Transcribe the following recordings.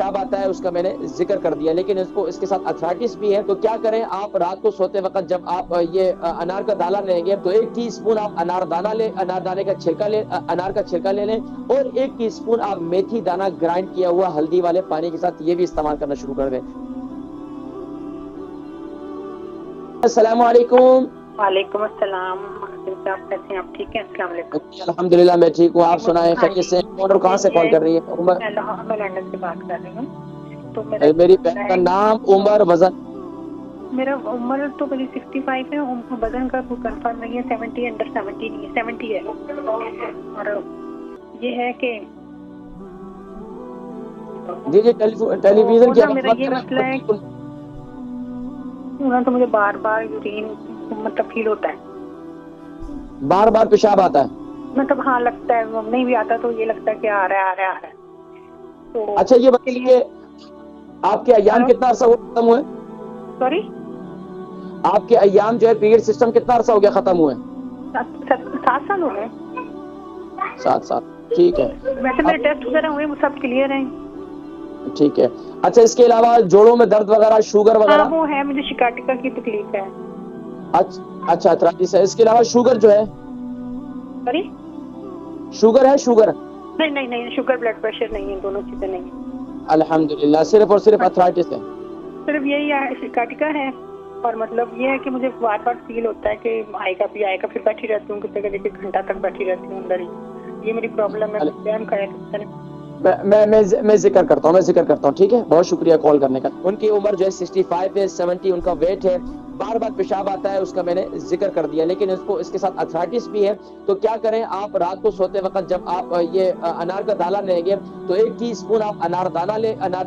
پیشاب آتا ہے اس کا میں نے ذکر کر دیا، لیکن اس کے ساتھ ارتھرائٹس بھی ہے، تو کیا کریں آپ رات کو سوتے وقت جب آپ یہ انار کا دانہ لیں گے تو 1 ٹی اسپون آپ انار دانے کا چھلکا لیں، انار کا چھلکا لے لیں، اور 1 ٹی اسپون آپ میتھی دانہ گرائنڈ کیا ہوا ہلدی والے پانی کے ساتھ یہ بھی استعمال کرنا شروع کر دیں۔ السلام علیکم۔ وعلیکم السلام، صاحب کیسے ہیں آپ؟ ٹھیک ہیں؟ السلام علیکم۔ الحمدللہ میں ٹھیک ہوں، آپ سنائیں ہاں خیریت جی، سے؟ کون اور کہاں سے کال کر رہی ہے؟ میں لندن سے بات کر رہی ہوں۔ تو میرا میری بہن کا نام، عمر، وزن؟ میرا عمر تو میری 65 ہے، وزن کا کوئی کنفرم نہیں ہے، 70 انڈر 70 نہیں ہے، 70 ہے۔ اور یہ ہے کہ جی ٹیلی ویژن کی آواز میرا مت یہ کریں، مسئلہ ہے بالکل۔ تو مجھے بار بار یورین مطلب فیل ہوتا ہے، بار بار پیشاب آتا ہے؟ مطلب ہاں لگتا ہے، نہیں بھی آتا تو یہ لگتا ہے کہ آ رہا ہے۔ تو اچھا یہ بتائیے آپ کے ایام کتنا عرصہ ہوا ختم ہوئے؟ سوری، آپ کے ایام جو ہے پیریڈ سسٹم کتنا عرصہ ہو گیا ختم ہوئے؟ 7 سال ہو گئے۔ 7 سال، ٹھیک ہے۔ ویسے میرے ٹیسٹ وغیرہ ہوئے، وہ سب کلیئر ہیں۔ ٹھیک ہے، اچھا اس کے علاوہ جوڑوں میں درد وغیرہ، شوگر ہاں وغیرہ؟ وہ ہے، مجھے شکارٹیکا کی تکلیف ہے۔ اچھا ارتھرائٹس ہے، اس کے علاوہ شوگر جو ہے؟ سوری، شوگر ہے؟ شوگر؟ نہیں، شوگر بلڈ پریشر نہیں ہے، دونوں چیزیں نہیں ہیں۔ الحمدللہ، صرف اور صرف ارتھرائٹس ہے؟ صرف یہی ہے، شکارٹیکا ہے، اور مطلب یہ ہے کہ مجھے بار بار فیل ہوتا ہے کہ آئے گا، پھر بیٹھی رہتی ہوں، کسی ایک گھنٹہ تک بیٹھی رہتی ہوں اندر ہی۔ یہ میری پرابلم ہے، بیان کریں۔ میں ذکر کرتا ہوں، ٹھیک ہے، بہت شکریہ کال کرنے کا۔ ان کی عمر جو ہے 65 ہے، 70 ان کا ویٹ ہے، بار بار پیشاب آتا ہے اس کا میں نے ذکر کر دیا، لیکن اس کے ساتھ ارتھرائٹس بھی ہے، تو کیا کریں آپ رات کو سوتے وقت جب آپ یہ انار کا دانہ لیں گے تو 1 ٹی اسپون آپ انار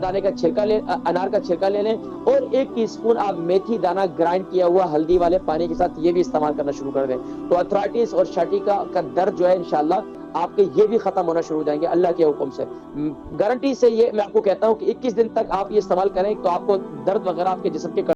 دانے کا چھلکا لیں، انار کا چھلکا لے لیں، اور 1 ٹی اسپون آپ میتھی دانہ گرائنڈ کیا ہوا ہلدی والے پانی کے ساتھ یہ بھی استعمال کرنا شروع کر دیں، تو ارتھرائٹس اور شائٹیکا کا درد جو ہے انشاءاللہ آپ کے یہ بھی ختم ہونا شروع ہو جائیں گے اللہ کے حکم سے، گارنٹی سے۔ یہ میں آپ کو کہتا ہوں کہ 21 دن تک آپ یہ استعمال کریں تو آپ کو درد وغیرہ آپ کے جسم کے